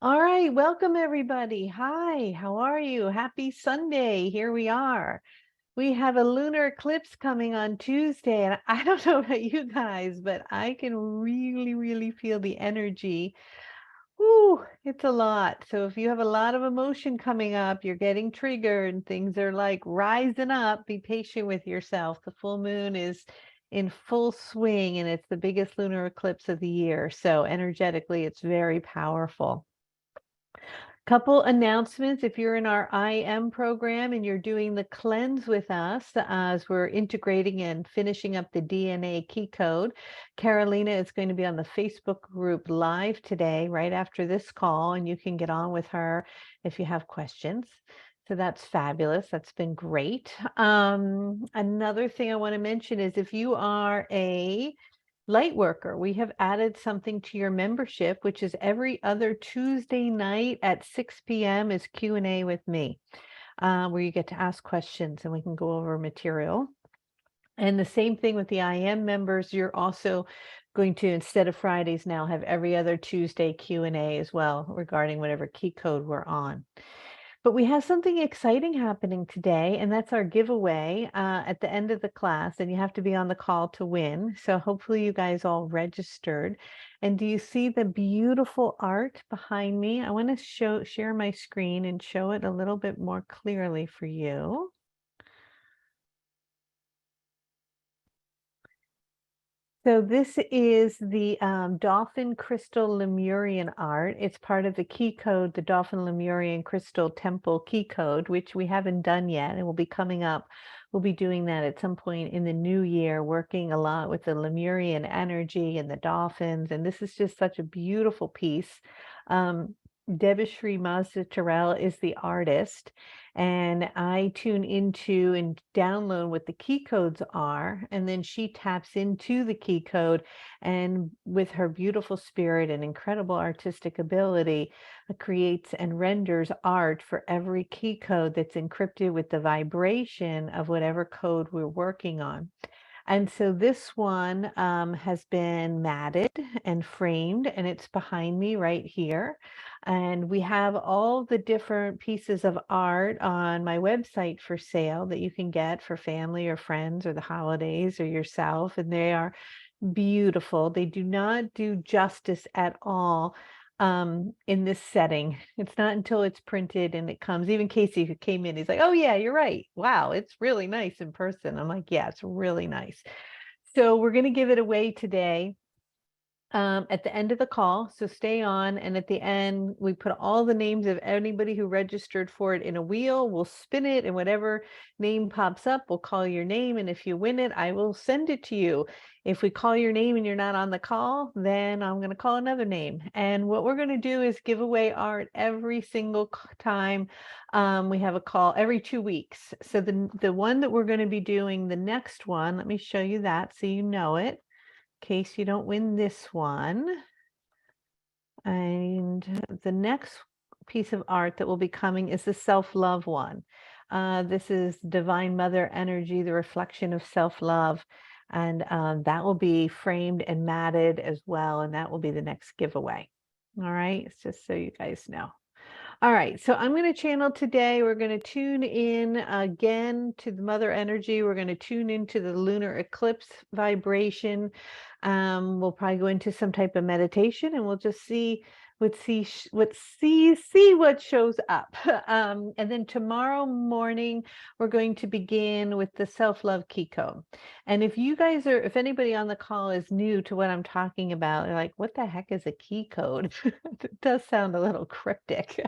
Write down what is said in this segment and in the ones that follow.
All right, welcome everybody. Hi, how are you? Happy Sunday. Here we are. We have a lunar eclipse coming on Tuesday, and I don't know about you guys, but I can really feel the energy. Ooh, it's a lot. So if you have a lot of emotion coming up, you're getting triggered, and things are like rising up, be patient with yourself. The full moon is in full swing, and it's the biggest lunar eclipse of the year. So energetically, it's very powerful. Couple announcements. If you're in our IM program and you're doing the cleanse with us as we're integrating and finishing up the DNA key code, Carolina is going to be on the Facebook group live today, right after this call, and you can get on with her if you have questions. So that's fabulous. That's been great. Another thing I want to mention is if you are a light worker, we have added something to your membership, which is every other Tuesday night at 6 p.m. is Q&A with me, where you get to ask questions and we can go over material. And the same thing with the IM members. You're also going to, instead of Fridays now, have every other Tuesday Q&A as well regarding whatever key code we're on. But we have something exciting happening today, and that's our giveaway at the end of the class, and you have to be on the call to win. So hopefully you guys all registered. And do you see the beautiful art behind me? I want to share my screen and show it a little bit more clearly for you. So this is the Dolphin Crystal Lemurian art. It's part of the key code, the Dolphin Lemurian Crystal Temple key code, which we haven't done yet and will be coming up. We'll be doing that at some point in the new year, working a lot with the Lemurian energy and the dolphins. And this is just such a beautiful piece. Debashri Mazda Terrell is the artist, and I tune into and download what the key codes are, and then she taps into the key code, and with her beautiful spirit and incredible artistic ability, creates and renders art for every key code that's encrypted with the vibration of whatever code we're working on. And so this one has been matted and framed, and it's behind me right here. And we have all the different pieces of art on my website for sale that you can get for family or friends or the holidays or yourself. And they are beautiful. They do not do justice at all in this setting. It's not until it's printed and it comes. Even Casey, who came in, he's like, oh yeah, you're right. Wow, it's really nice in person. I'm like, yeah, it's really nice. So we're going to give it away today at the end of the call. So stay on. And at the end, we put all the names of anybody who registered for it in a wheel. We'll spin it, and whatever name pops up, we'll call your name. And if you win it, I will send it to you. If we call your name and you're not on the call, then I'm going to call another name. And what we're going to do is give away art every single time we have a call, every 2 weeks. So the one that we're going to be doing, the next one, let me show you that so you know it, case you don't win this one. And the next piece of art that will be coming is the self-love one. This is Divine Mother energy, the reflection of self-love. And that will be framed and matted as well. And that will be the next giveaway. All right, it's just so you guys know. All right, so I'm going to channel today. We're going to tune in again to the mother energy. We're going to tune into the lunar eclipse vibration. We'll probably go into some type of meditation, and we'll just see what shows up. And then tomorrow morning, we're going to begin with the self-love key code. And if anybody on the call is new to what I'm talking about, they're like, what the heck is a key code? It does sound a little cryptic.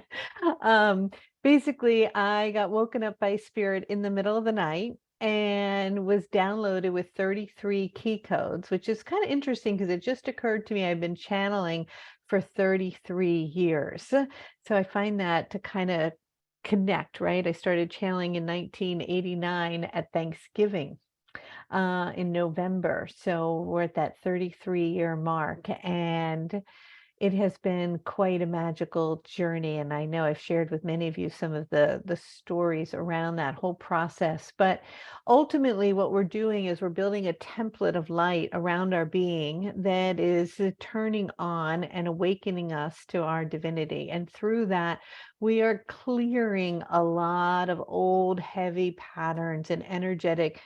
Basically, I got woken up by spirit in the middle of the night and was downloaded with 33 key codes, which is kind of interesting because it just occurred to me I've been channeling for 33 years. So I find that to kind of connect, right? I started channeling in 1989 at Thanksgiving in November. So we're at that 33-year mark. And it has been quite a magical journey, and I know I've shared with many of you some of the stories around that whole process. But ultimately, what we're doing is we're building a template of light around our being that is turning on and awakening us to our divinity. And through that, we are clearing a lot of old, heavy patterns and energetic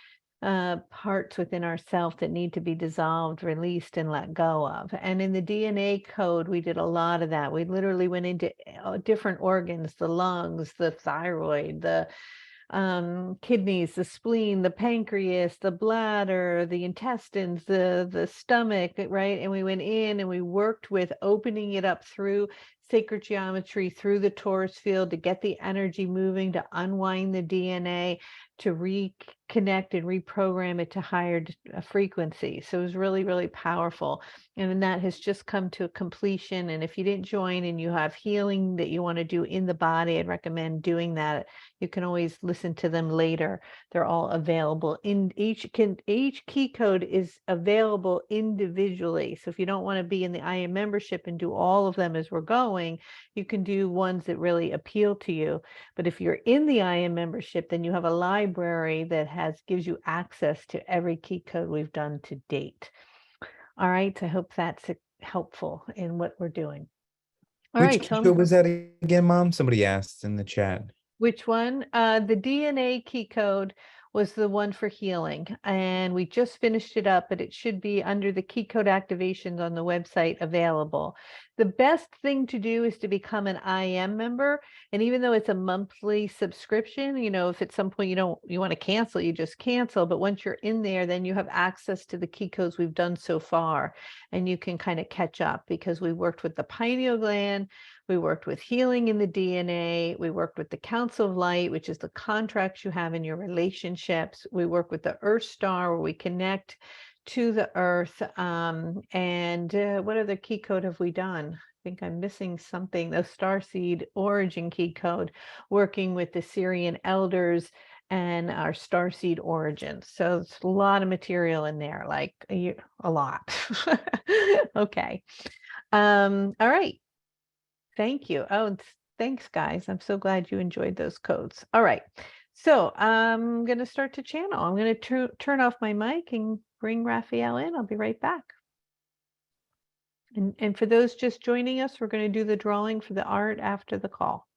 parts within ourself that need to be dissolved, released, and let go of. And in the DNA code, we did a lot of that. We literally went into different organs, the lungs, the thyroid, the kidneys, the spleen, the pancreas, the bladder, the intestines, the stomach, right? And we went in and we worked with opening it up through sacred geometry, through the torus field, to get the energy moving, to unwind the DNA, to reconnect and reprogram it to higher frequencies. So it was really, really powerful. And then that has just come to a completion. And if you didn't join and you have healing that you want to do in the body, I'd recommend doing that. You can always listen to them later. They're all available in each key code is available individually. So if you don't want to be in the IM membership and do all of them as we're going, you can do ones that really appeal to you. But if you're in the IM membership, then you have a library that gives you access to every key code we've done to date. All right, so I hope that's helpful in what we're doing. All Which right, key code was that again, Mom? Somebody asked in the chat. which one? The DNA key code was the one for healing, and we just finished it up, but it should be under the key code activations on the website available. The best thing to do is to become an IM member, and even though it's a monthly subscription, if at some point you want to cancel, you just cancel. But once you're in there, then you have access to the key codes we've done so far, and you can kind of catch up because we worked with the pineal gland. We worked with healing in the DNA. We worked with the Council of Light, which is the contracts you have in your relationships. We work with the Earth Star, where we connect to the Earth. And what other key code have we done? I think I'm missing something. The Starseed Origin key code, working with the Syrian elders and our starseed origins. So it's a lot of material in there, like a lot. Okay. All right. Thank you. Oh, thanks, guys. I'm so glad you enjoyed those codes. All right. So I'm going to start to channel. I'm going to turn off my mic and bring Raphael in. I'll be right back. And for those just joining us, we're going to do the drawing for the art after the call.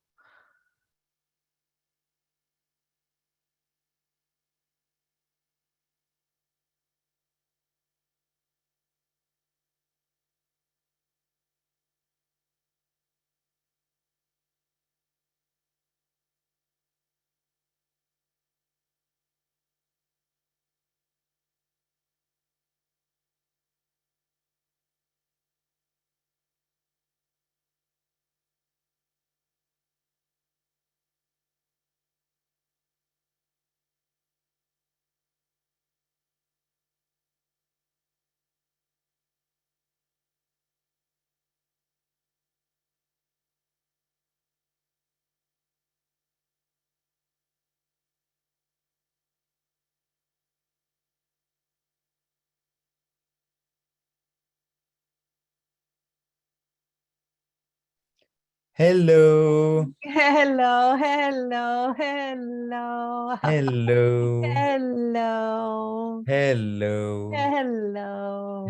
Hello. Hello, hello, hello. Hello. Hello. Hello.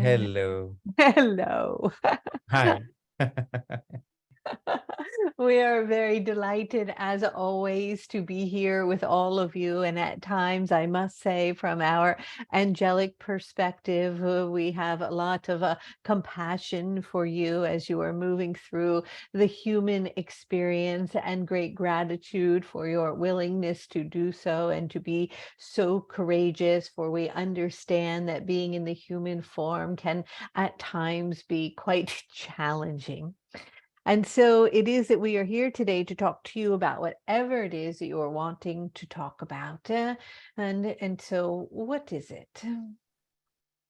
Hello. Hello. Hello. Hi. We are very delighted, as always, to be here with all of you. And at times, I must say, from our angelic perspective, we have a lot of compassion for you as you are moving through the human experience, and great gratitude for your willingness to do so and to be so courageous. For we understand that being in the human form can at times be quite challenging. And so it is that we are here today to talk to you about whatever it is that you are wanting to talk about. And so what is it?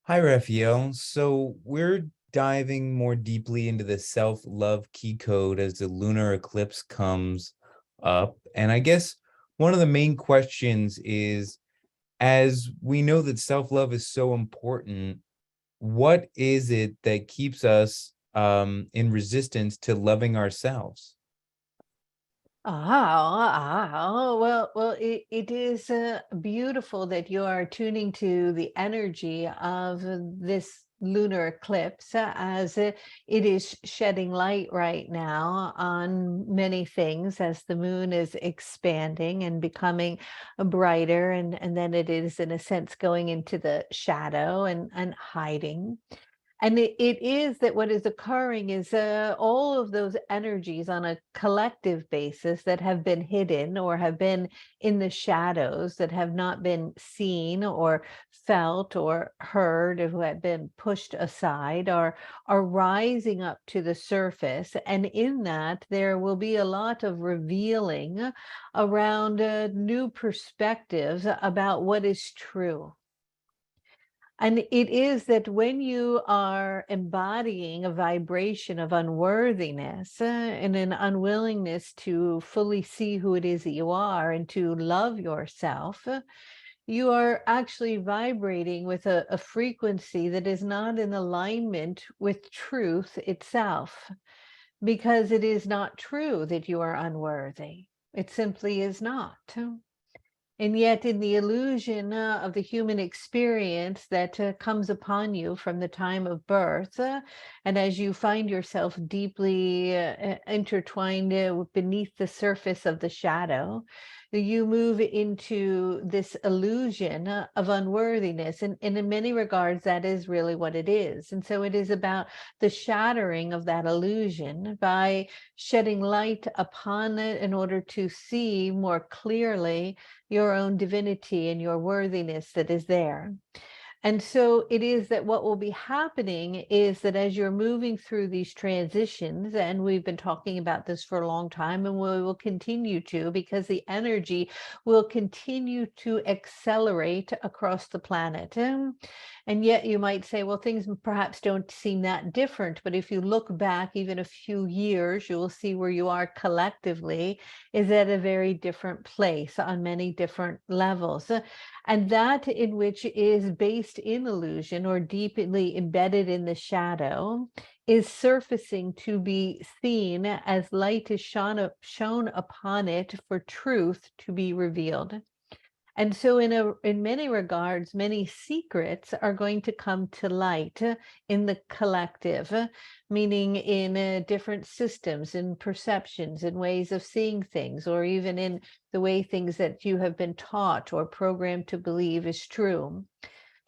Hi, Raphael. So we're diving more deeply into the self-love key code as the lunar eclipse comes up. And I guess one of the main questions is, as we know that self-love is so important, what is it that keeps us in resistance to loving ourselves? It is beautiful that you are tuning to the energy of this lunar eclipse as it is shedding light right now on many things as the moon is expanding and becoming brighter, and then it is, in a sense, going into the shadow and hiding. And it is that what is occurring is all of those energies on a collective basis that have been hidden or have been in the shadows, that have not been seen or felt or heard, or who have been pushed aside, are rising up to the surface. And in that, there will be a lot of revealing around new perspectives about what is true. And it is that when you are embodying a vibration of unworthiness and an unwillingness to fully see who it is that you are and to love yourself, you are actually vibrating with a frequency that is not in alignment with truth itself, because it is not true that you are unworthy. It simply is not. And yet, in the illusion of the human experience that comes upon you from the time of birth, and as you find yourself deeply intertwined beneath the surface of the shadow, you move into this illusion of unworthiness. And in many regards, that is really what it is. And so it is about the shattering of that illusion by shedding light upon it in order to see more clearly your own divinity and your worthiness that is there. And so it is that what will be happening is that as you're moving through these transitions, and we've been talking about this for a long time, and we will continue to, because the energy will continue to accelerate across the planet. And yet you might say, well, things perhaps don't seem that different. But if you look back even a few years, you will see where you are collectively is at a very different place on many different levels. And that in which is based in illusion or deeply embedded in the shadow is surfacing to be seen as light is shone upon it for truth to be revealed. And so in many regards, many secrets are going to come to light in the collective, meaning in different systems, in perceptions, in ways of seeing things, or even in the way things that you have been taught or programmed to believe is true.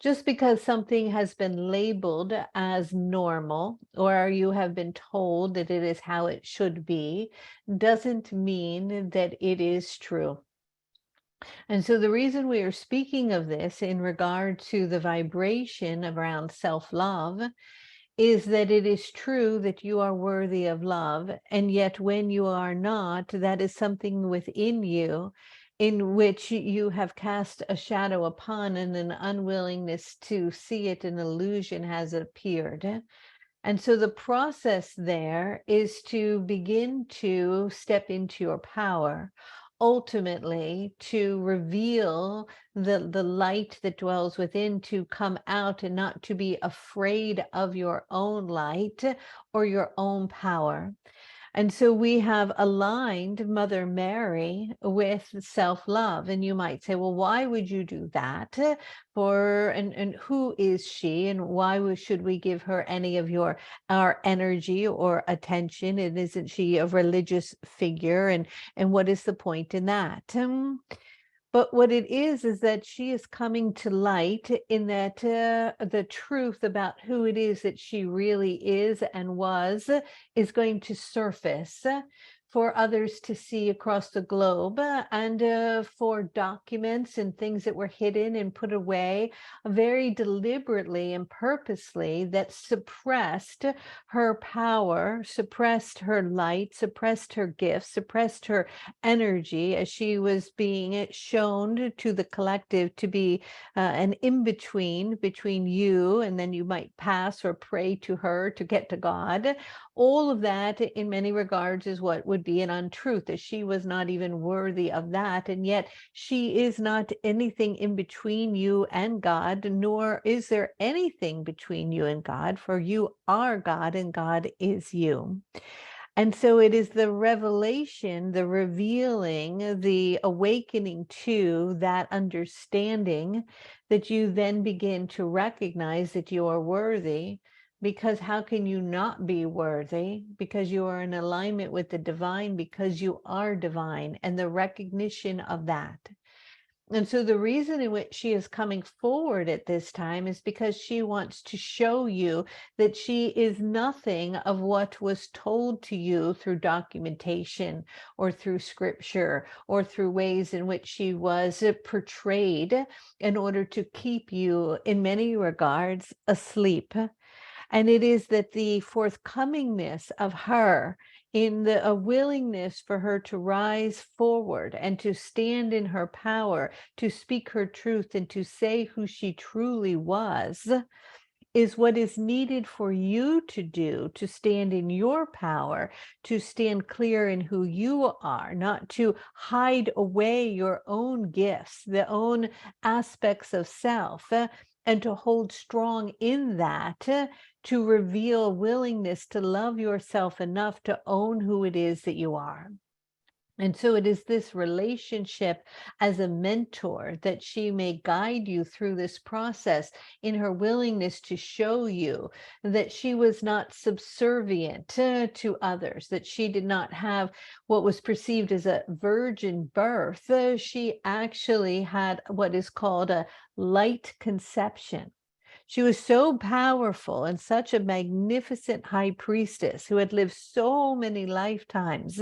Just because something has been labeled as normal, or you have been told that it is how it should be, doesn't mean that it is true. And so the reason we are speaking of this in regard to the vibration around self-love is that it is true that you are worthy of love. And yet when you are not, that is something within you in which you have cast a shadow upon, and an unwillingness to see it, an illusion has appeared. And so the process there is to begin to step into your power, ultimately to reveal the light that dwells within, to come out and not to be afraid of your own light or your own power. And so we have aligned Mother Mary with self-love. And you might say, well, why would you do that? And who is she? And why should we give her any of our energy or attention? And isn't she a religious figure? And what is the point in that? But what it is that she is coming to light in that the truth about who it is that she really is and was is going to surface for others to see across the globe, and for documents and things that were hidden and put away very deliberately and purposely, that suppressed her power, suppressed her light, suppressed her gifts, suppressed her energy, as she was being shown to the collective to be an in-between between you, and then you might pass or pray to her to get to God. All of that in many regards is what would would be an untruth, that she was not even worthy of that. And yet she is not anything in between you and God, nor is there anything between you and God, for you are God and God is you. And so it is the revelation, the revealing, the awakening to that understanding that you then begin to recognize that you are worthy. Because how can you not be worthy? Because you are in alignment with the divine, because you are divine, and the recognition of that. And so the reason in which she is coming forward at this time is because she wants to show you that she is nothing of what was told to you through documentation or through scripture or through ways in which she was portrayed in order to keep you, in many regards, asleep. And it is that the forthcomingness of her in a willingness for her to rise forward and to stand in her power, to speak her truth and to say who she truly was, is what is needed for you to do, to stand in your power, to stand clear in who you are, not to hide away your own gifts, the own aspects of self, and to hold strong in that, to reveal willingness to love yourself enough to own who it is that you are. And so it is this relationship as a mentor that she may guide you through this process in her willingness to show you that she was not subservient to others, that she did not have what was perceived as a virgin birth. She actually had what is called a light conception. She was so powerful and such a magnificent high priestess who had lived so many lifetimes,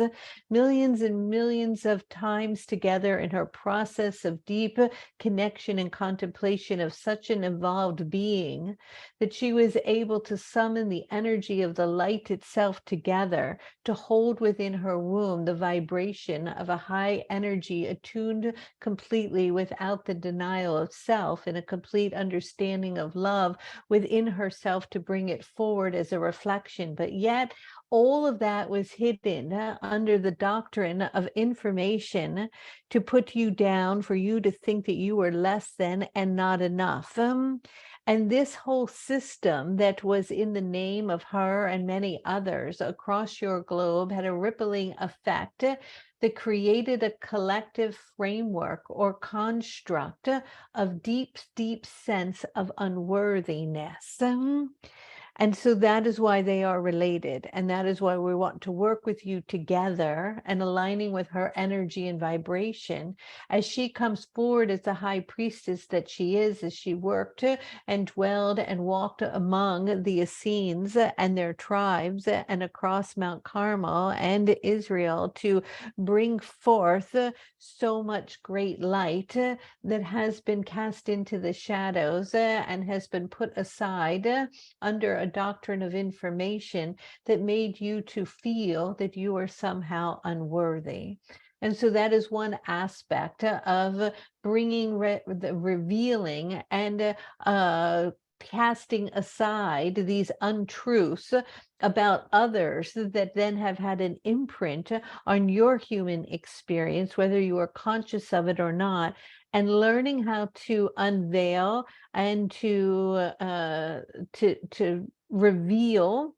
millions and millions of times together in her process of deep connection and contemplation of such an evolved being, that she was able to summon the energy of the light itself together to hold within her womb the vibration of a high energy attuned completely without the denial of self and a complete understanding of love within herself to bring it forward as a reflection. But yet all of that was hidden under the doctrine of information to put you down, for you to think that you were less than and not enough. And this whole system that was in the name of her and many others across your globe had a rippling effect that created a collective framework or construct of deep, deep sense of unworthiness. And so that is why they are related. And that is why we want to work with you together and aligning with her energy and vibration as she comes forward as the high priestess that she is, as she worked and dwelled and walked among the Essenes and their tribes and across Mount Carmel and Israel to bring forth so much great light that has been cast into the shadows and has been put aside under a doctrine of information that made you to feel that you are somehow unworthy. And so that is one aspect of bringing the revealing and casting aside these untruths about others that then have had an imprint on your human experience, whether you are conscious of it or not, and learning how to unveil and to reveal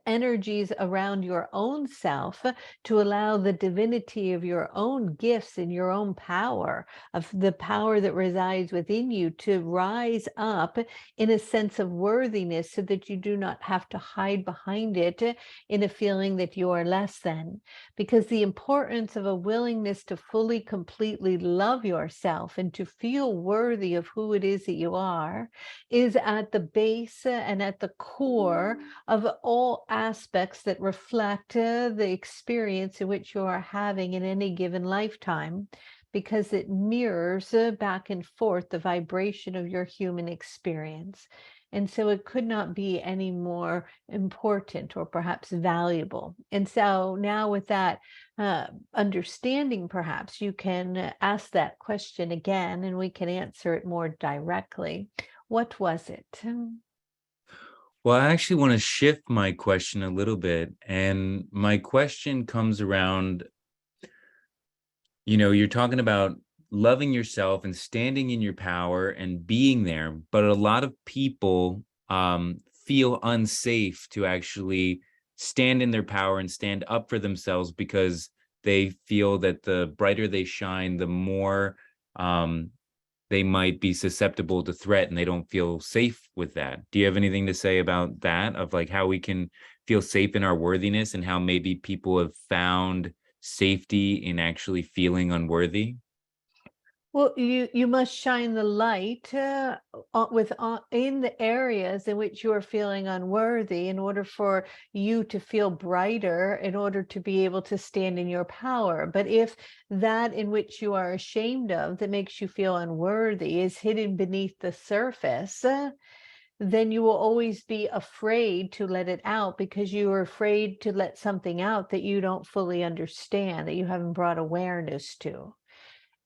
energies around your own self to allow the divinity of your own gifts and your own power, of the power that resides within you, to rise up in a sense of worthiness so that you do not have to hide behind it in a feeling that you are less than. Because the importance of a willingness to fully, completely love yourself and to feel worthy of who it is that you are is at the base and at the core of all aspects that reflect the experience in which you are having in any given lifetime, because it mirrors back and forth the vibration of your human experience. And so it could not be any more important or perhaps valuable. And so now with that understanding, perhaps you can ask that question again and we can answer it more directly. What was it? Well, I actually want to shift my question a little bit. And my question comes around, you're talking about loving yourself and standing in your power and being there. But a lot of people feel unsafe to actually stand in their power and stand up for themselves because they feel that the brighter they shine, the more um, they might be susceptible to threat and they don't feel safe with that. Do you have anything to say about that, of like how we can feel safe in our worthiness and how maybe people have found safety in actually feeling unworthy? Well, you must shine the light in the areas in which you are feeling unworthy in order for you to feel brighter, in order to be able to stand in your power. But if that in which you are ashamed of that makes you feel unworthy is hidden beneath the surface, then you will always be afraid to let it out because you are afraid to let something out that you don't fully understand, that you haven't brought awareness to.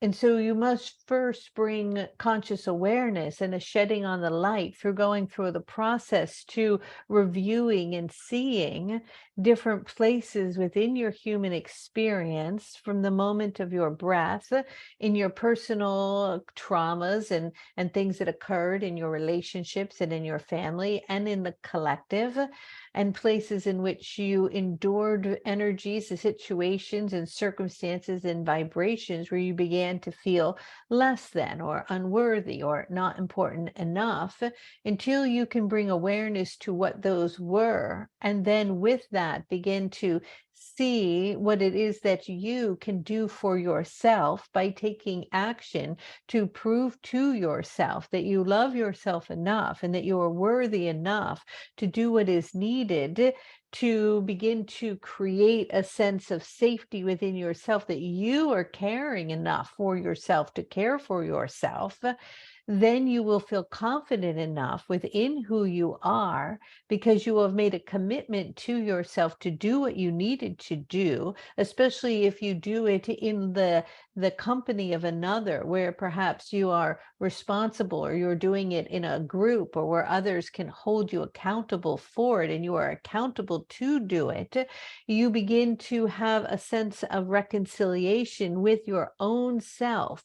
And so you must first bring conscious awareness and a shedding on the light through going through the process to reviewing and seeing different places within your human experience from the moment of your breath in your personal traumas and things that occurred in your relationships and in your family and in the collective, and places in which you endured energies and situations and circumstances and vibrations where you began to feel less than or unworthy or not important enough, until you can bring awareness to what those were. And then with that, begin to see what it is that you can do for yourself by taking action to prove to yourself that you love yourself enough and that you are worthy enough to do what is needed to begin to create a sense of safety within yourself, that you are caring enough for yourself to care for yourself. Then you will feel confident enough within who you are because you have made a commitment to yourself to do what you needed to do, especially if you do it in the company of another, where perhaps you are responsible, or you're doing it in a group, or where others can hold you accountable for it and you are accountable to do it. You begin to have a sense of reconciliation with your own self,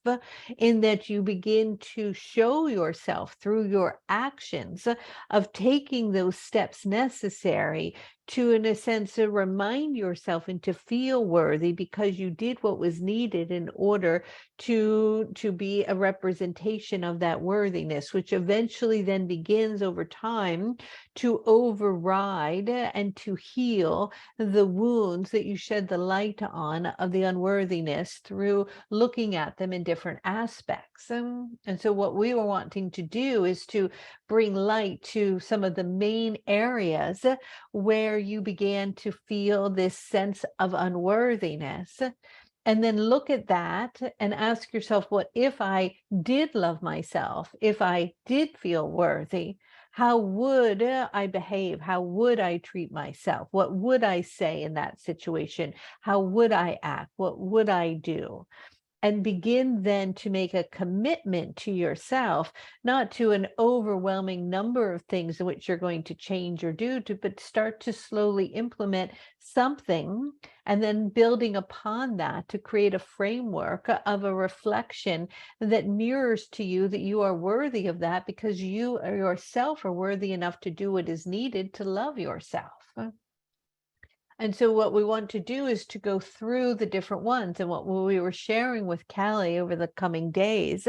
in that you begin to show yourself through your actions of taking those steps necessary to, in a sense, to remind yourself and to feel worthy because you did what was needed in order to be a representation of that worthiness, which eventually then begins over time to override and to heal the wounds that you shed the light on of the unworthiness through looking at them in different aspects. And so what we were wanting to do is to bring light to some of the main areas where you began to feel this sense of unworthiness. And then look at that and ask yourself, what if I did love myself? If I did feel worthy, how would I behave? How would I treat myself? What would I say in that situation? How would I act? What would I do? And begin then to make a commitment to yourself, not to an overwhelming number of things in which you're going to change or do to, but start to slowly implement something, and then building upon that to create a framework of a reflection that mirrors to you that you are worthy of that, because you yourself are worthy enough to do what is needed to love yourself. And so what we want to do is to go through the different ones. And what we were sharing with Callie over the coming days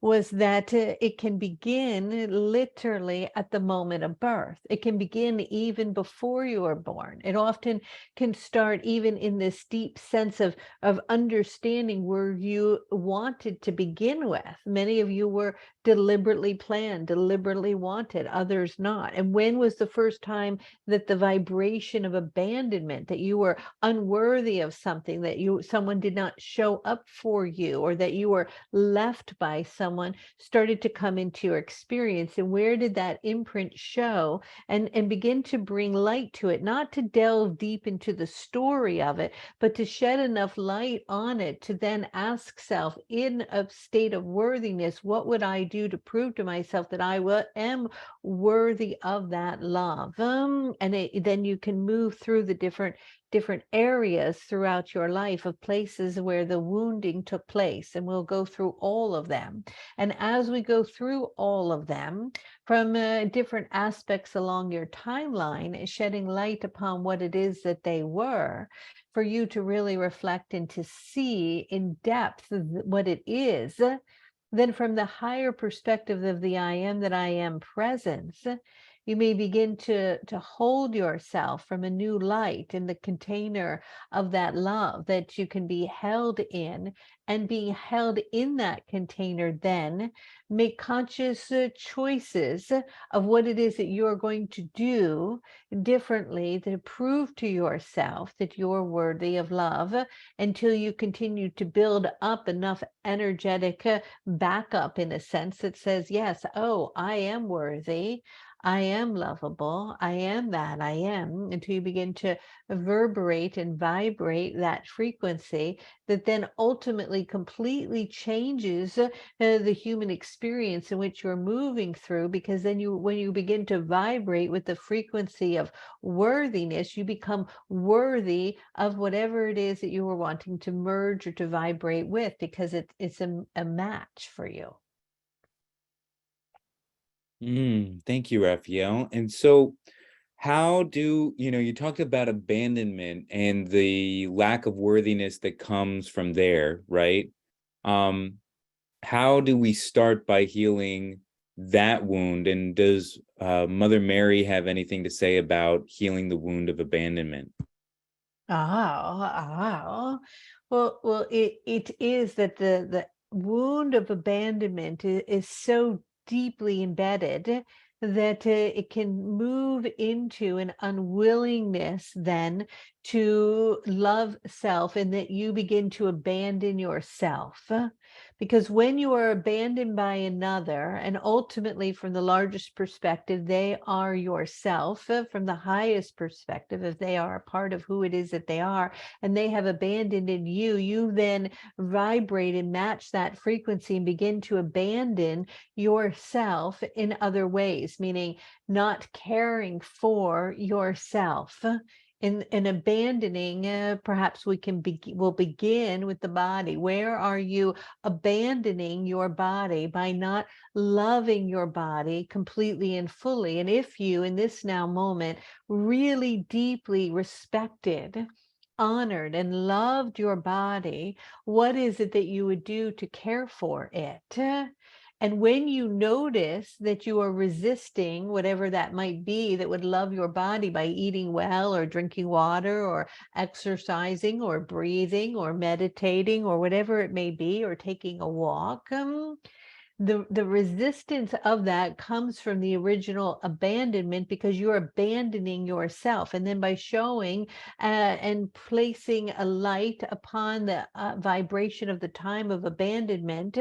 was that it can begin literally at the moment of birth. It can begin even before you are born. It often can start even in this deep sense of understanding where you wanted to begin with. Many of you were deliberately planned, deliberately wanted, others not. And when was the first time that the vibration of abandonment, that you were unworthy of something, that someone did not show up for you, or that you were left by someone someone started to come into your experience, and where did that imprint show, and begin to bring light to it, not to delve deep into the story of it, but to shed enough light on it to then ask self, in a state of worthiness, what would I do to prove to myself that I am worthy of that love? Then you can move through the different areas throughout your life of places where the wounding took place, and we'll go through all of them. And as we go through all of them from different aspects along your timeline, shedding light upon what it is that they were, for you to really reflect and to see in depth what it is, then from the higher perspective of the I am that I am presence, you may begin to hold yourself from a new light in the container of that love that you can be held in, and being held in that container, then make conscious choices of what it is that you're going to do differently to prove to yourself that you're worthy of love, until you continue to build up enough energetic backup, in a sense, that says, yes, oh, I am worthy, I am lovable, I am that I am, until you begin to reverberate and vibrate that frequency that then ultimately completely changes the human experience in which you're moving through. Because then when you begin to vibrate with the frequency of worthiness, you become worthy of whatever it is that you were wanting to merge or to vibrate with, because it's a match for you. Thank you, Raphael. And so, how do you talked about abandonment and the lack of worthiness that comes from there, right? How do we start by healing that wound? And does Mother Mary have anything to say about healing the wound of abandonment? Well, it is that the wound of abandonment is so deeply embedded that it can move into an unwillingness then to love self, and that you begin to abandon yourself. Because when you are abandoned by another, and ultimately from the largest perspective, they are yourself, from the highest perspective, if they are a part of who it is that they are, and they have abandoned in you, you then vibrate and match that frequency and begin to abandon yourself in other ways, meaning not caring for yourself. In abandoning, perhaps we'll begin with the body. Where are you abandoning your body by not loving your body completely and fully? And if you, in this now moment, really deeply respected, honored, and loved your body, what is it that you would do to care for it? And when you notice that you are resisting whatever that might be that would love your body, by eating well or drinking water or exercising or breathing or meditating or whatever it may be, or taking a walk, the resistance of that comes from the original abandonment, because you're abandoning yourself. And then by showing and placing a light upon the vibration of the time of abandonment,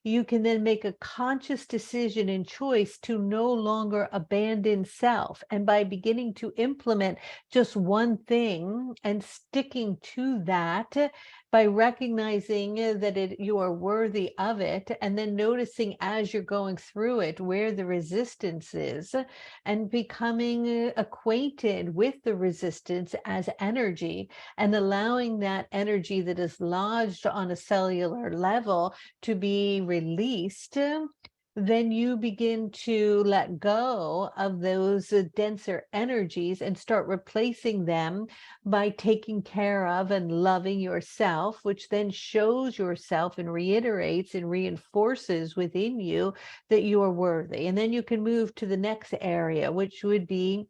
you can then make a conscious decision and choice to no longer abandon self. And by beginning to implement just one thing and sticking to that, by recognizing that you are worthy of it, and then noticing as you're going through it where the resistance is, and becoming acquainted with the resistance as energy, and allowing that energy that is lodged on a cellular level to be released, then you begin to let go of those denser energies and start replacing them by taking care of and loving yourself, which then shows yourself and reiterates and reinforces within you that you are worthy. And then you can move to the next area, which would be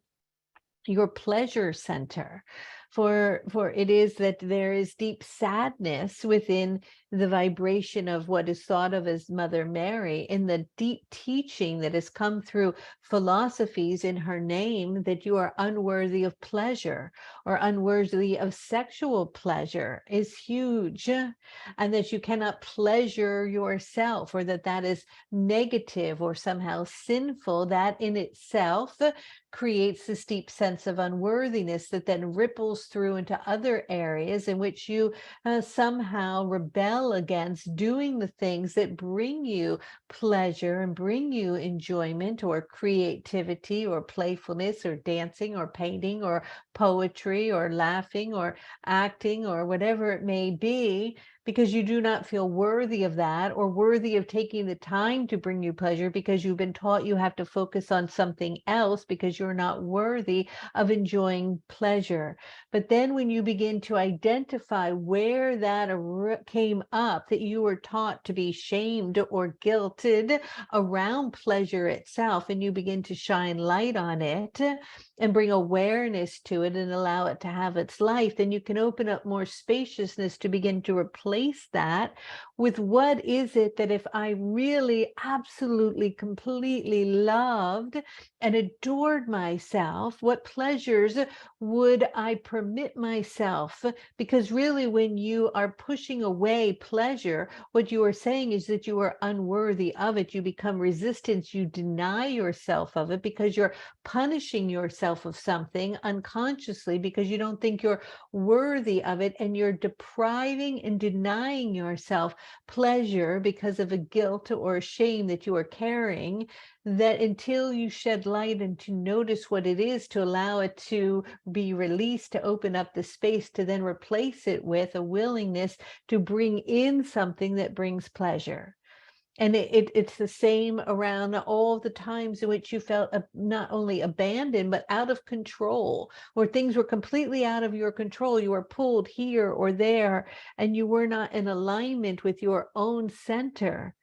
your pleasure center. For it is that there is deep sadness within the vibration of what is thought of as Mother Mary, in the deep teaching that has come through philosophies in her name, that you are unworthy of pleasure or unworthy of sexual pleasure, is huge, and that you cannot pleasure yourself, or that that is negative or somehow sinful. That in itself creates this deep sense of unworthiness that then ripples through into other areas in which you somehow rebel against doing the things that bring you pleasure and bring you enjoyment or creativity or playfulness or dancing or painting or poetry or laughing or acting or whatever it may be, because you do not feel worthy of that, or worthy of taking the time to bring you pleasure, because you've been taught you have to focus on something else because you're not worthy of enjoying pleasure. But then when you begin to identify where that came up, that you were taught to be shamed or guilted around pleasure itself, and you begin to shine light on it and bring awareness to it and allow it to have its life, then you can open up more spaciousness to begin to replace that with, what is it that if I really absolutely completely loved and adored myself, what pleasures would I permit myself? Because really, when you are pushing away pleasure, what you are saying is that you are unworthy of it. You become resistant, you deny yourself of it, because you're punishing yourself of something unconsciously because you don't think you're worthy of it, and you're depriving and denying yourself pleasure because of a guilt or a shame that you are carrying, that until you shed light and to notice what it is, to allow it to be released, to open up the space, to then replace it with a willingness to bring in something that brings pleasure. And it's the same around all the times in which you felt not only abandoned, but out of control, where things were completely out of your control. You were pulled here or there, and you were not in alignment with your own center.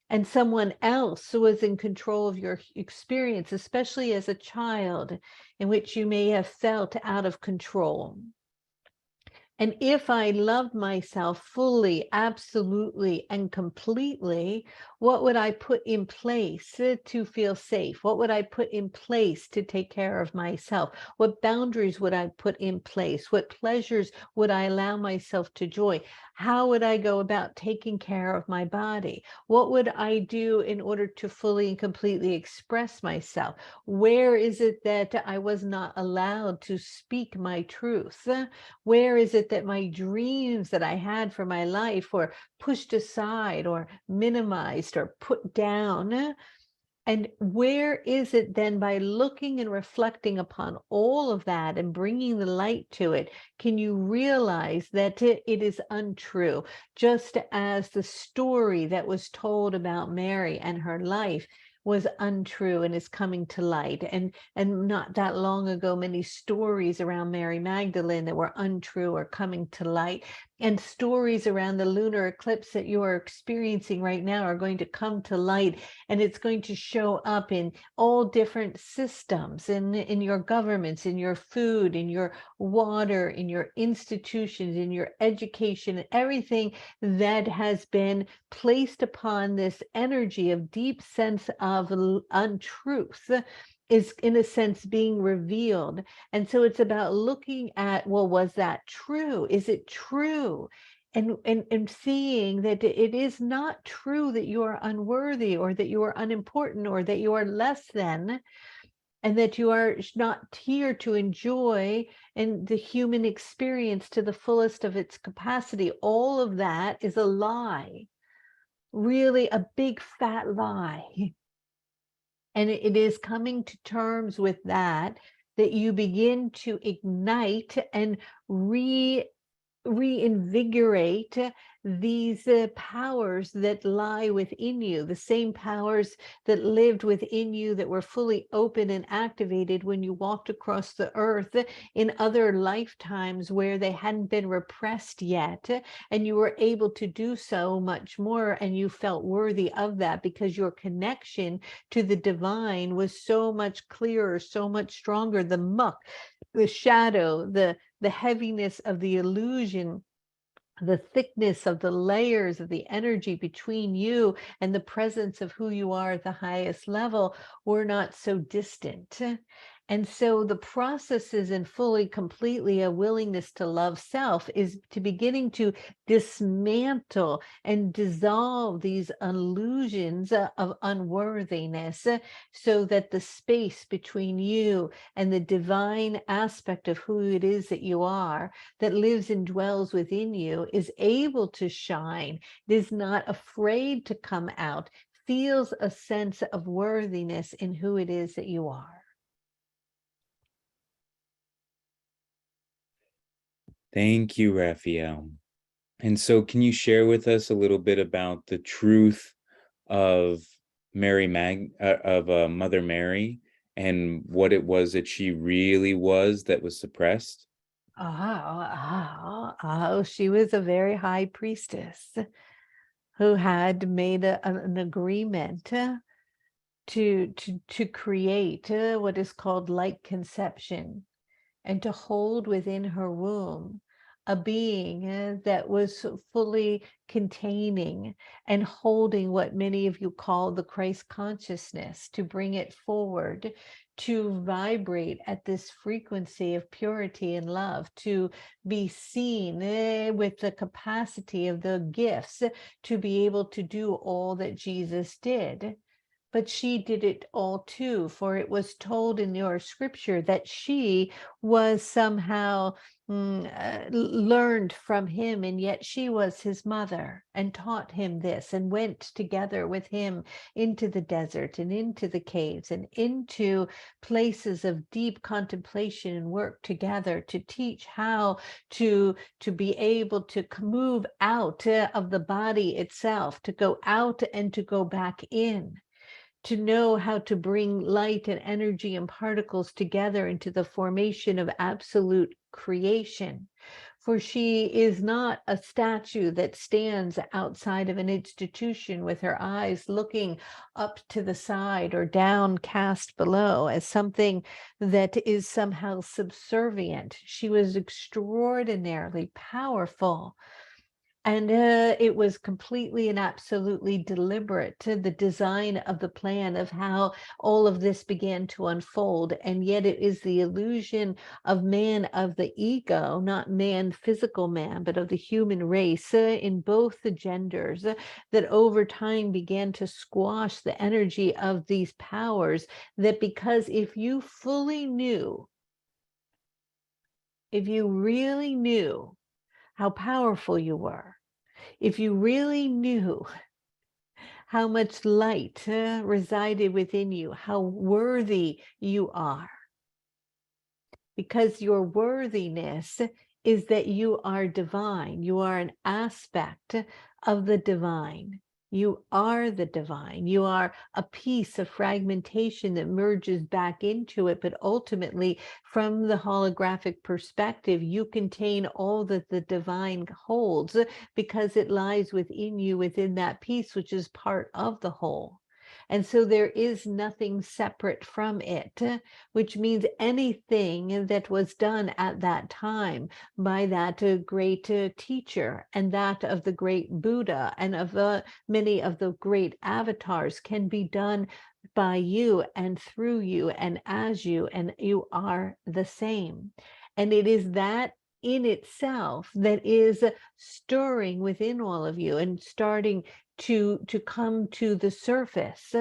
And someone else was in control of your experience, especially as a child, in which you may have felt out of control. And if I loved myself fully, absolutely, and completely, what would I put in place to feel safe? What would I put in place to take care of myself? What boundaries would I put in place? What pleasures would I allow myself to enjoy? How would I go about taking care of my body? What would I do in order to fully and completely express myself? Where is it that I was not allowed to speak my truth? Where is it that my dreams that I had for my life were pushed aside or minimized or put down? And where is it then, by looking and reflecting upon all of that and bringing the light to it, can you realize that it is untrue? Just as the story that was told about Mary and her life was untrue and is coming to light. And not that long ago, many stories around Mary Magdalene that were untrue are coming to light. And stories around the lunar eclipse that you are experiencing right now are going to come to light, and it's going to show up in all different systems, in your governments, in your food, in your water, in your institutions, in your education, everything that has been placed upon this energy of deep sense of untruth is in a sense being revealed. And so it's about looking at, well, was that true? Is it true? And seeing that it is not true that you are unworthy, or that you are unimportant, or that you are less than, and that you are not here to enjoy and the human experience to the fullest of its capacity. All of that is a lie, really a big fat lie. And it is coming to terms with that you begin to ignite and reinvigorate these powers that lie within you, the same powers that lived within you, that were fully open and activated when you walked across the earth in other lifetimes where they hadn't been repressed yet, and you were able to do so much more, and you felt worthy of that because your connection to the divine was so much clearer, so much stronger. The muck, the shadow, the heaviness of the illusion the thickness of the layers of the energy between you and the presence of who you are at the highest level were not so distant. And so the process is in fully, completely a willingness to love self is to beginning to dismantle and dissolve these illusions of unworthiness so that the space between you and the divine aspect of who it is that you are that lives and dwells within you is able to shine, is not afraid to come out, feels a sense of worthiness in who it is that you are. Thank you, Raphael. And so, can you share with us a little bit about the truth of Mother Mary, and what it was that she really was that was suppressed? She was a very high priestess who had made an agreement to create what is called light conception, and to hold within her womb a being that was fully containing and holding what many of you call the Christ consciousness, to bring it forward, to vibrate at this frequency of purity and love, to be seen with the capacity of the gifts to be able to do all that Jesus did. But she did it all too, for it was told in your scripture that she was somehow learned from him, and yet she was his mother and taught him this and went together with him into the desert and into the caves and into places of deep contemplation and work together to teach how to be able to move out of the body itself, to go out and to go back in, to know how to bring light and energy and particles together into the formation of absolute creation. For she is not a statue that stands outside of an institution with her eyes looking up to the side or downcast below as something that is somehow subservient. She was extraordinarily powerful. And it was completely and absolutely deliberate to the design of the plan of how all of this began to unfold. And yet it is the illusion of man, of the ego, not man, physical man, but of the human race in both the genders that over time began to squash the energy of these powers. That because if you fully knew, if you really knew how powerful you were, if you really knew how much light resided within you, how worthy you are, because your worthiness is that you are divine. You are an aspect of the divine. You are the divine. You are a piece of fragmentation that merges back into it. But ultimately, from the holographic perspective, you contain all that the divine holds because it lies within you, within that piece, which is part of the whole. And so there is nothing separate from it, which means anything that was done at that time by that great teacher and that of the great Buddha and of many of the great avatars can be done by you and through you and as you, and you are the same. And it is that in itself that is stirring within all of you and starting to come to the surface,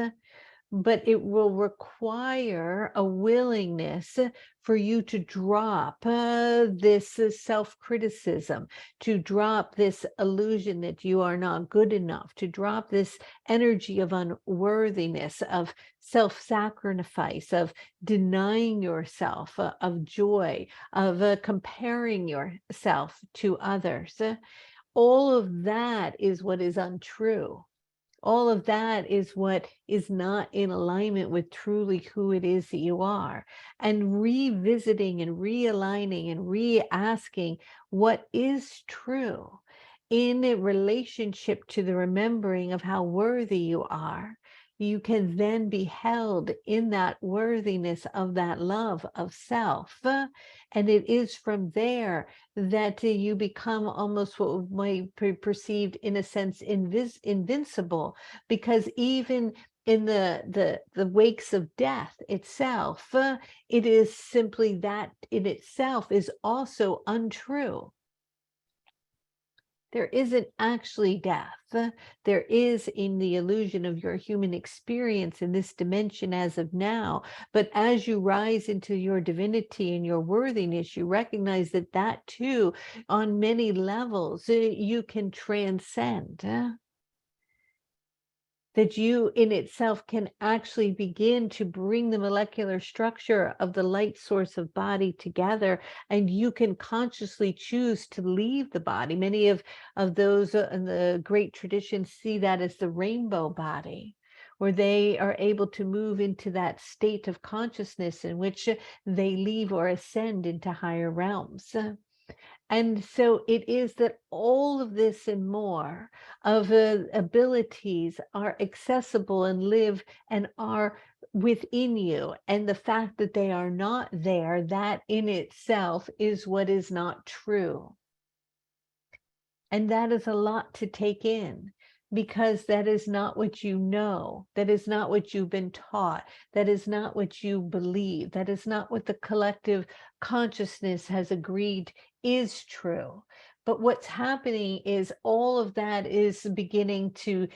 but it will require a willingness for you to drop this self-criticism, to drop this illusion that you are not good enough, to drop this energy of unworthiness, of self-sacrifice, of denying yourself, of joy, of comparing yourself to others. All of that is what is untrue. All of that is what is not in alignment with truly who it is that you are. And revisiting and realigning and re-asking what is true in a relationship to the remembering of how worthy you are, you can then be held in that worthiness of that love of self. And it is from there that you become almost what might be perceived in a sense invincible, because even in the wakes of death itself, it is simply that in itself is also untrue. There isn't actually death. There is in the illusion of your human experience in this dimension as of now. But as you rise into your divinity and your worthiness, you recognize that that too, on many levels, you can transcend. That you in itself can actually begin to bring the molecular structure of the light source of body together, and you can consciously choose to leave the body. Many of those in the great traditions see that as the rainbow body, where they are able to move into that state of consciousness in which they leave or ascend into higher realms. And so it is that all of this and more of abilities are accessible and live and are within you. And the fact that they are not there, that in itself is what is not true. And that is a lot to take in, because that is not what you know. That is not what you've been taught. That is not what you believe. That is not what the collective consciousness has agreed is true. But what's happening is all of that is beginning to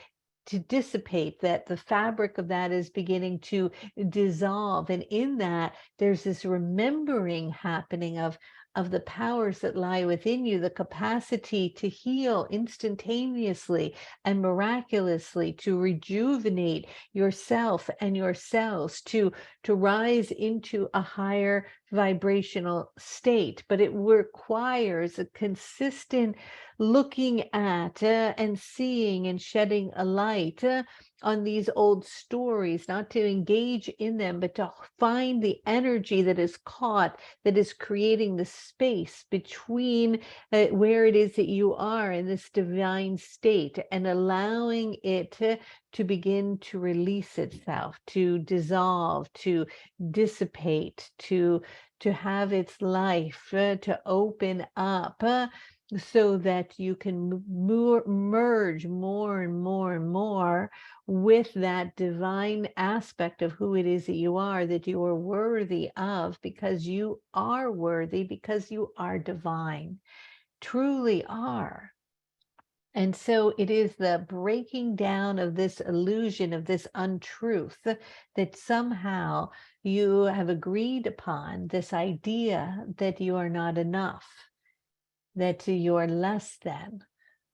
dissipate, that the fabric of that is beginning to dissolve. And in that, there's this remembering happening of the powers that lie within you, the capacity to heal instantaneously and miraculously, to rejuvenate yourself and your cells, to rise into a higher vibrational state. But it requires a consistent looking at and seeing and shedding a light on these old stories, not to engage in them, but to find the energy that is caught, that is creating the space between where it is that you are in this divine state, and allowing it to begin to release itself, to dissolve, to dissipate, to have its life, to open up. So that you can merge more and more and more with that divine aspect of who it is that you are worthy of, because you are worthy, because you are divine, truly are. And so it is the breaking down of this illusion, of this untruth, that somehow you have agreed upon this idea that you are not enough, that you are less than,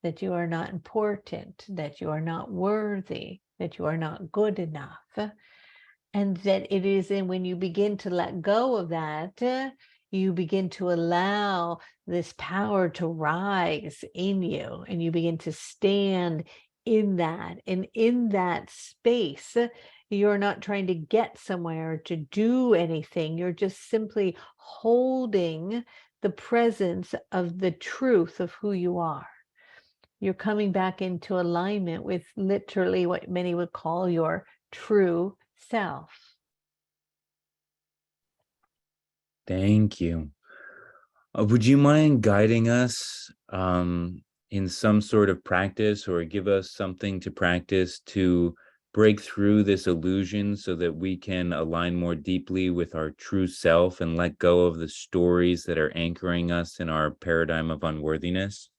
that you are not important, that you are not worthy, that you are not good enough. And that it is in when you begin to let go of that, you begin to allow this power to rise in you, and you begin to stand in that. And in that space, you're not trying to get somewhere or to do anything. You're just simply holding the presence of the truth of who you are. You're coming back into alignment with literally what many would call your true self. Thank you. Would you mind guiding us in some sort of practice, or give us something to practice to break through this illusion so that we can align more deeply with our true self and let go of the stories that are anchoring us in our paradigm of unworthiness?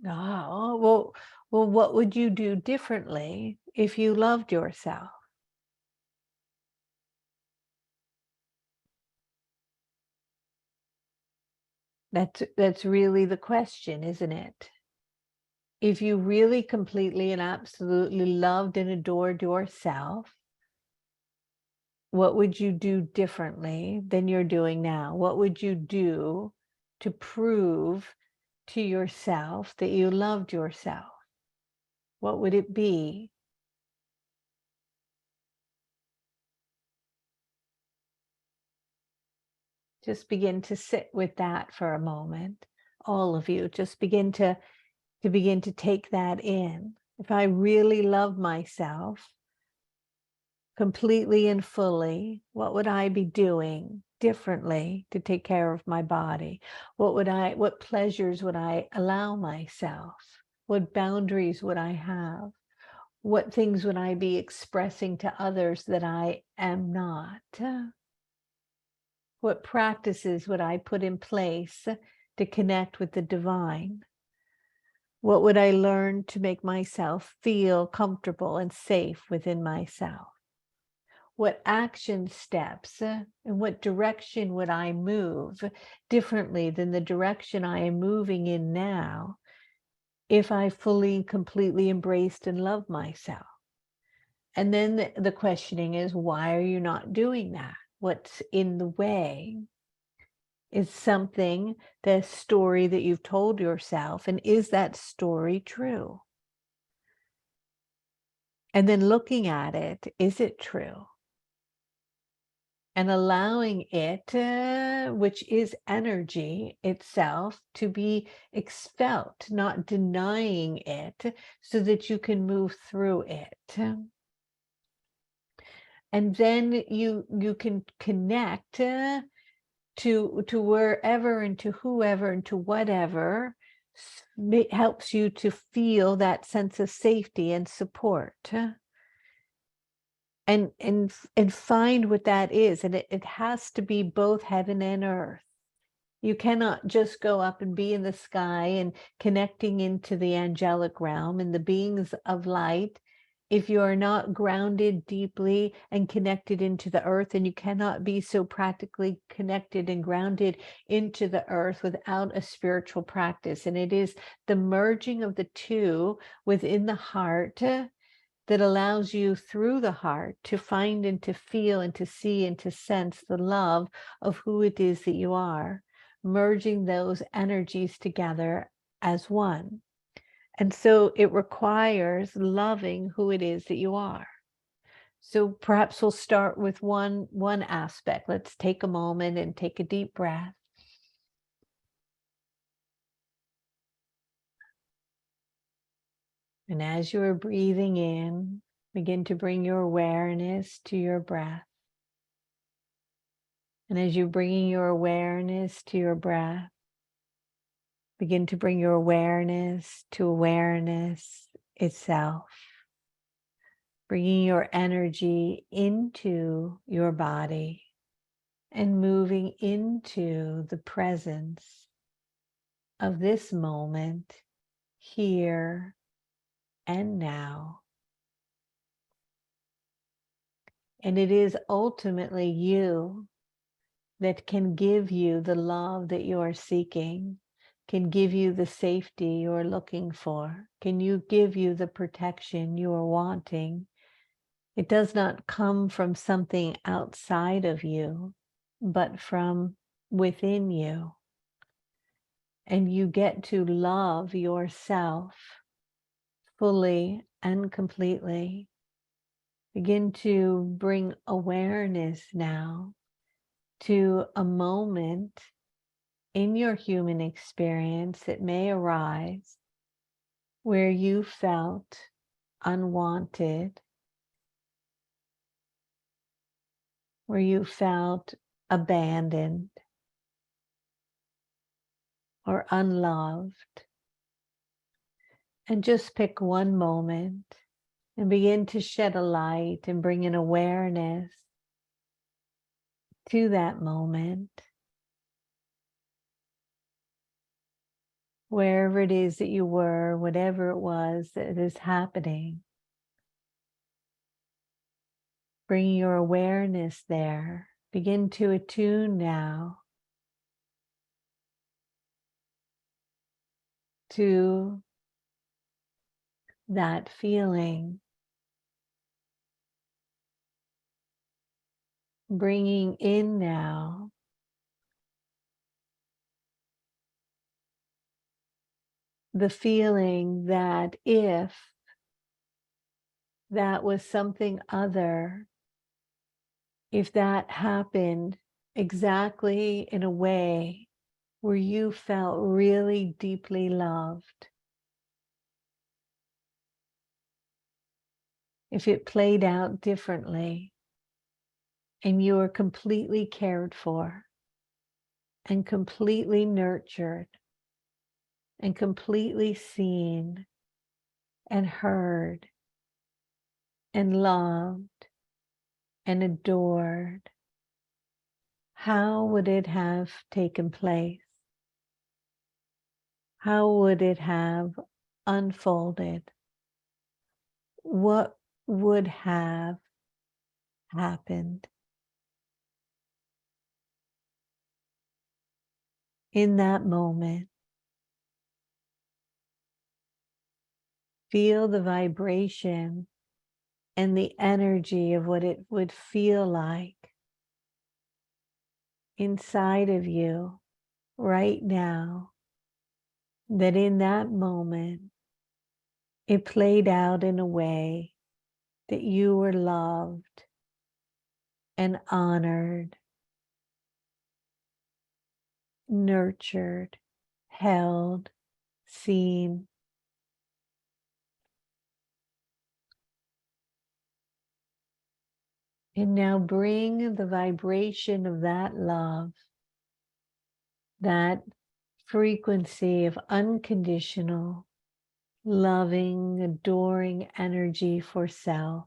Oh, well, what would you do differently if you loved yourself? That's really the question, isn't it? If you really completely and absolutely loved and adored yourself, what would you do differently than you're doing now? What would you do to prove to yourself that you loved yourself? What would it be? Just begin to sit with that for a moment. All of you, just begin to take that in. If I really love myself, completely and fully, what would I be doing differently to take care of my body? What pleasures would I allow myself? What boundaries would I have? What things would I be expressing to others that I am not? What practices would I put in place to connect with the divine? What would I learn to make myself feel comfortable and safe within myself? What action steps and what direction would I move differently than the direction I am moving in now if I fully, completely embraced and loved myself? And then the questioning is, why are you not doing that? What's in the way? Is something the story that you've told yourself, and is that story true? And then looking at it, is it true? And allowing it, which is energy itself, to be expelled, not denying it, so that you can move through it. And then you can connect to wherever and to whoever and to whatever helps you to feel that sense of safety and support. And find what that is. And it has to be both heaven and earth. You cannot just go up and be in the sky and connecting into the angelic realm and the beings of light if you are not grounded deeply and connected into the earth. And you cannot be so practically connected and grounded into the earth without a spiritual practice. And it is the merging of the two within the heart that allows you through the heart to find and to feel and to see and to sense the love of who it is that you are, merging those energies together as one. And so it requires loving who it is that you are. So perhaps we'll start with one aspect. Let's take a moment and take a deep breath. And as you are breathing in, begin to bring your awareness to your breath. And as you're bringing your awareness to your breath, begin to bring your awareness to awareness itself, bringing your energy into your body and moving into the presence of this moment, here and now. And it is ultimately you that can give you the love that you are seeking, can give you the safety you are looking for, give you the protection you are wanting. It does not come from something outside of you, but from within you. And you get to love yourself fully and completely. Begin to bring awareness now to a moment in your human experience that may arise where you felt unwanted, where you felt abandoned or unloved. And just pick one moment and begin to shed a light and bring an awareness to that moment, wherever it is that you were, whatever it was that is happening. Bring your awareness there. Begin to attune now to that feeling. Bringing in now the feeling that if that was something other, if that happened exactly in a way where you felt really deeply loved, if it played out differently and you were completely cared for and completely nurtured and completely seen and heard and loved and adored, how would it have taken place? How would it have unfolded? What would have happened? In that moment, feel the vibration and the energy of what it would feel like inside of you right now, that in that moment, it played out in a way that you were loved and honored, nurtured, held, seen. And now bring the vibration of that love, that frequency of unconditional, loving, adoring energy for self,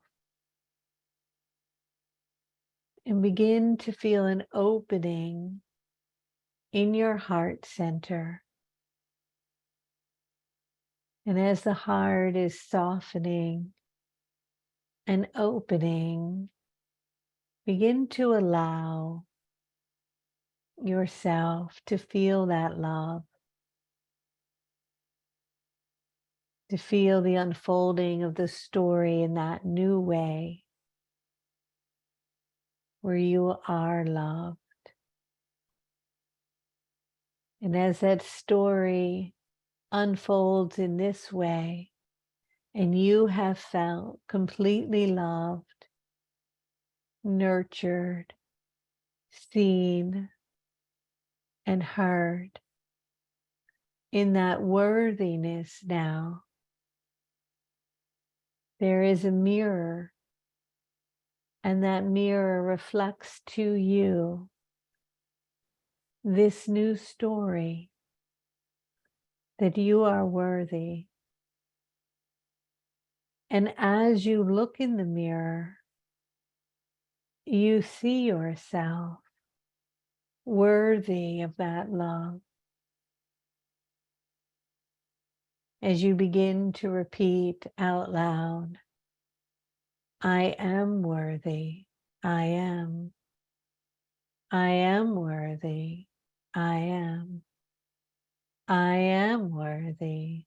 and begin to feel an opening in your heart center. And as the heart is softening and opening, begin to allow yourself to feel that love, to feel the unfolding of the story in that new way where you are loved. And as that story unfolds in this way, and you have felt completely loved, nurtured, seen, and heard, in that worthiness now, there is a mirror, and that mirror reflects to you this new story that you are worthy. And as you look in the mirror, you see yourself worthy of that love. As you begin to repeat out loud, I am worthy, I am worthy, I am worthy,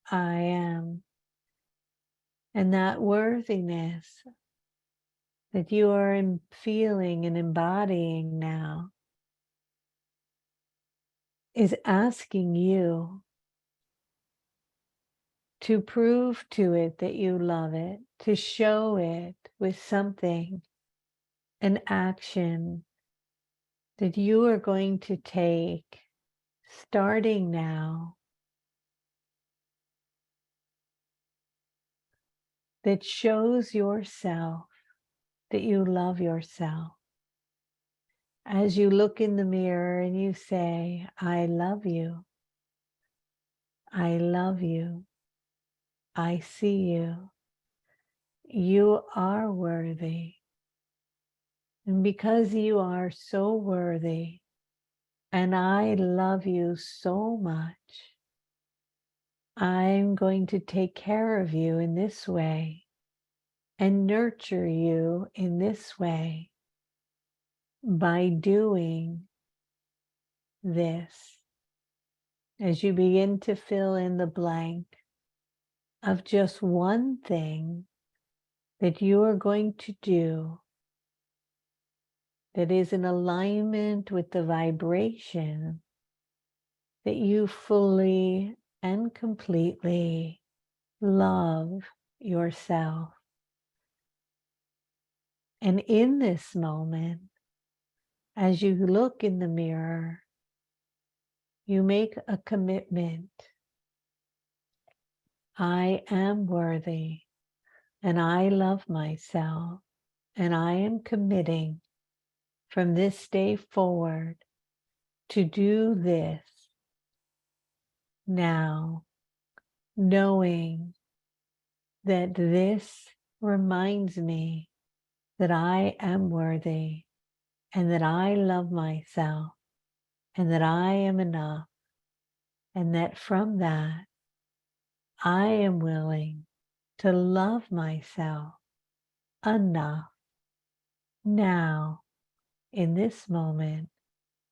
I am. And that worthiness that you are feeling and embodying now is asking you to prove to it that you love it, to show it with something, an action that you are going to take starting now, that shows yourself that you love yourself. As you look in the mirror and you say, I love you, I love you, I see you, you are worthy. And because you are so worthy, and I love you so much, I'm going to take care of you in this way and nurture you in this way by doing this. As you begin to fill in the blank of just one thing that you are going to do that is in alignment with the vibration that you fully and completely love yourself. And in this moment, as you look in the mirror, you make a commitment. I am worthy. and I love myself, and I am committing from this day forward to do this now, knowing that this reminds me that I am worthy and that I love myself and that I am enough, and that from that I am willing to love myself enough now in this moment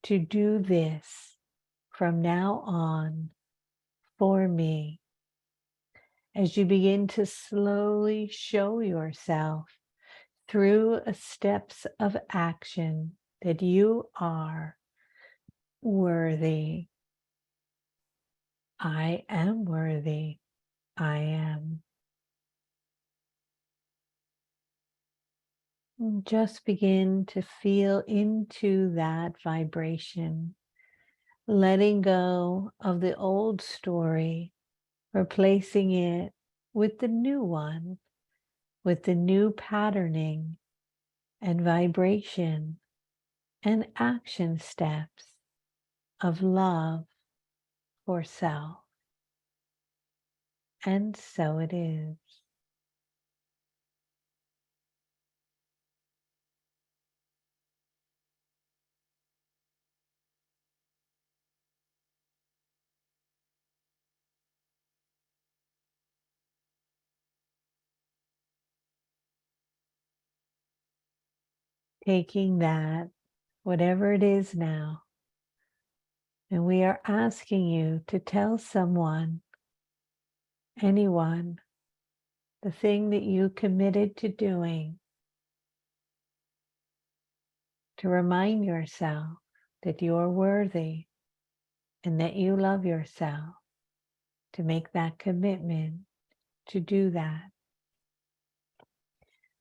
to do this from now on for me. As you begin to slowly show yourself through steps of action that you are worthy. I am worthy. I am. Just begin to feel into that vibration, letting go of the old story, replacing it with the new one, with the new patterning and vibration and action steps of love for self. And so it is. Taking that, whatever it is now, and we are asking you to tell someone, anyone, the thing that you committed to doing, to remind yourself that you're worthy and that you love yourself, to make that commitment to do that.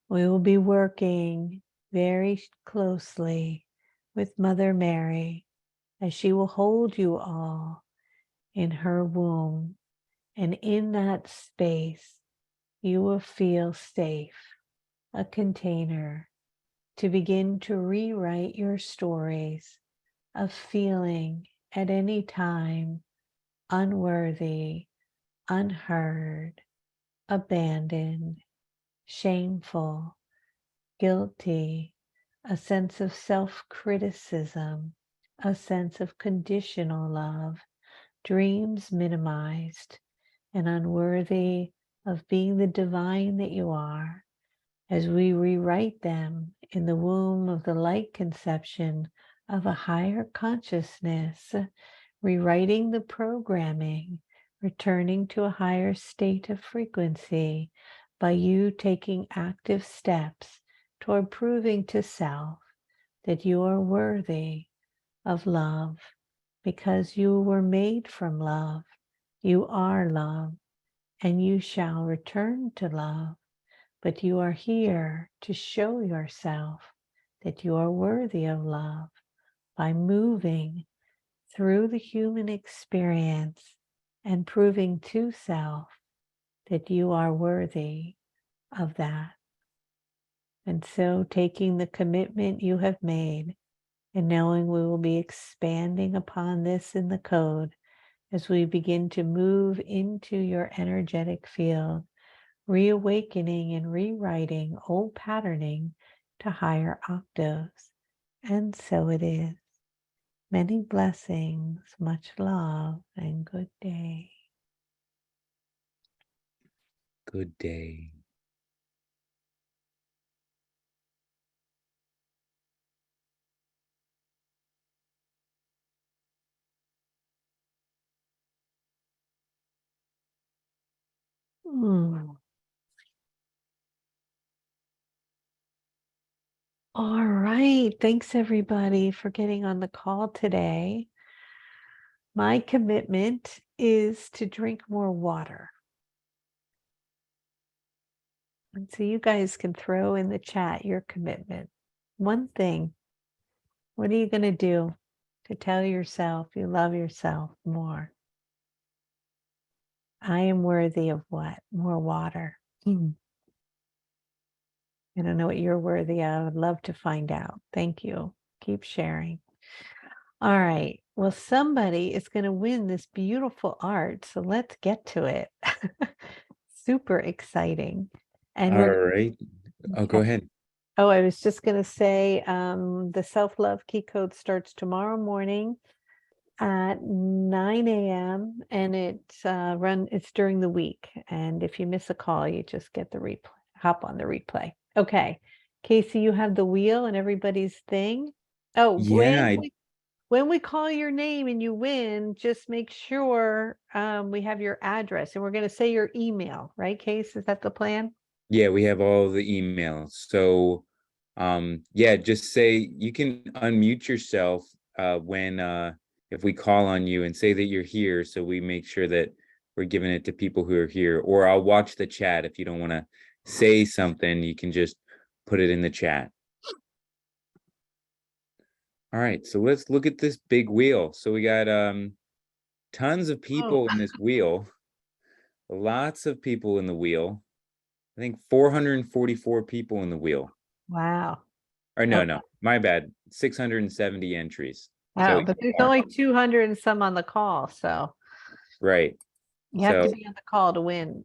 We will be working very closely with Mother Mary as she will hold you all in her womb. And in that space, you will feel safe, a container to begin to rewrite your stories of feeling at any time unworthy, unheard, abandoned, shameful, guilty, a sense of self-criticism, a sense of conditional love, dreams minimized, and unworthy of being the divine that you are, as we rewrite them in the womb of the light conception of a higher consciousness, rewriting the programming, returning to a higher state of frequency by you taking active steps toward proving to self that you are worthy of love because you were made from love. You are love, and you shall return to love. But you are here to show yourself that you are worthy of love by moving through the human experience and proving to self that you are worthy of that. And so taking the commitment you have made and knowing we will be expanding upon this in the code as we begin to move into your energetic field, reawakening and rewriting old patterning to higher octaves. And so it is. Many blessings, much love, and good day. Good day. All right. Thanks, everybody, for getting on the call today. My commitment is to drink more water. And so you guys can throw in the chat your commitment. One thing. What are you going to do to tell yourself you love yourself more? I am worthy of what? More water. I don't know what you're worthy of. I would love to find out. Thank you. Keep sharing. All right. Well, somebody is going to win this beautiful art. So let's get to it. Super exciting. And All we're, right. Oh, go ahead. oh, I was just going to say the self-love key code starts tomorrow morning at 9 a.m. and it's during the week. And if you miss a call, you just get the replay, hop on the replay. Okay. Casey, you have the wheel and everybody's thing. Oh, Yeah, when we call your name and you win, just make sure we have your address and we're going to say your email, right, Case? Is that the plan? yeah, we have all the emails. So, yeah, just say you can unmute yourself when if we call on you and say that you're here, so we make sure that we're giving it to people who are here. Or I'll watch the chat. If you don't want to say something, you can just put it in the chat. All right, so let's look at this big wheel. So we got tons of people in this wheel. Lots of people in the wheel. I think 444 people in the wheel. Wow. Or no, Okay. no, my bad. 670 entries. Wow, So but there's only 200 and some on the call, so right. you have to So be on the call to win.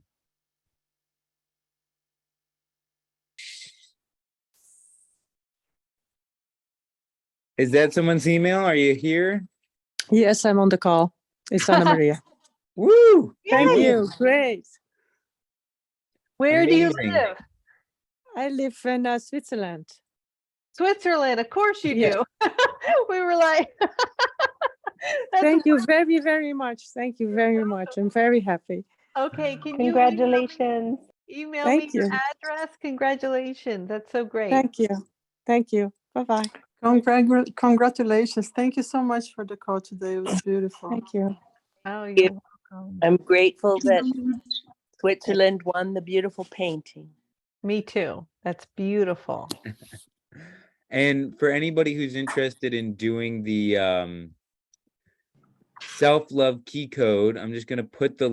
is that someone's email? Are you here? Yes, I'm on the call. It's Anna Maria. Woo! Thank Yay! you. Great. Where do you Amazing. live? I live in Switzerland. Switzerland, of course you Yeah. do. We were like, that's Thank you very, very much. Thank you very much. I'm very happy. okay. Can you Congratulations. email me Thank your you. address? Congratulations. That's so great. Thank you. Thank you. Bye-bye. Congratulations. Thank you so much for the call today. It was beautiful. Thank you. Oh, you're welcome. I'm grateful that Switzerland won the beautiful painting. Me too. That's beautiful. And for anybody who's interested in doing the self-love key code, I'm just gonna put the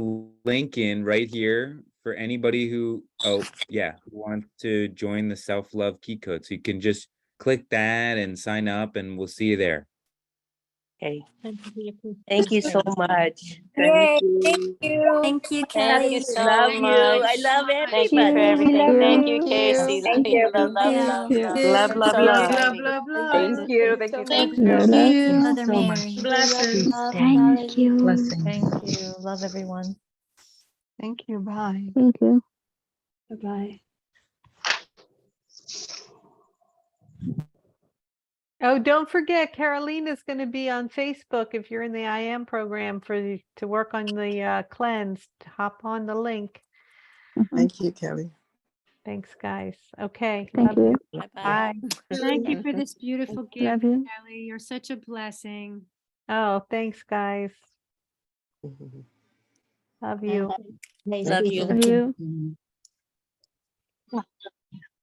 link in right here for anybody who wants to join the self-love key code. So you can just click that and sign up, and we'll see you there. Okay. Thank you so much. Yay, Thank you. Thank you, Love Kelly. you. Love you. I love Thank you for everybody. everything. Thank you, Thank Casey. you. Thank you. Love, love, love, Yeah. love. Love, I'm love, so love. excited. Thank you. Thank you. Thank Thank you, you. Mother so Mary. much. Blessings. Thank you. Blessings. Thank you. Love everyone. Thank you. Bye. Thank you. Bye-bye. Oh, don't forget, Carolina's going to be on Facebook if you're in the IM program to work on the cleanse. Hop on the link. Thank you, Kelly. Thanks, guys. Okay. Thank love you. you. Bye-bye. Bye. Thank you for this beautiful gift, Love you. Kelly. You're such a blessing. Oh, thanks, guys. Love you. Love you. Love you.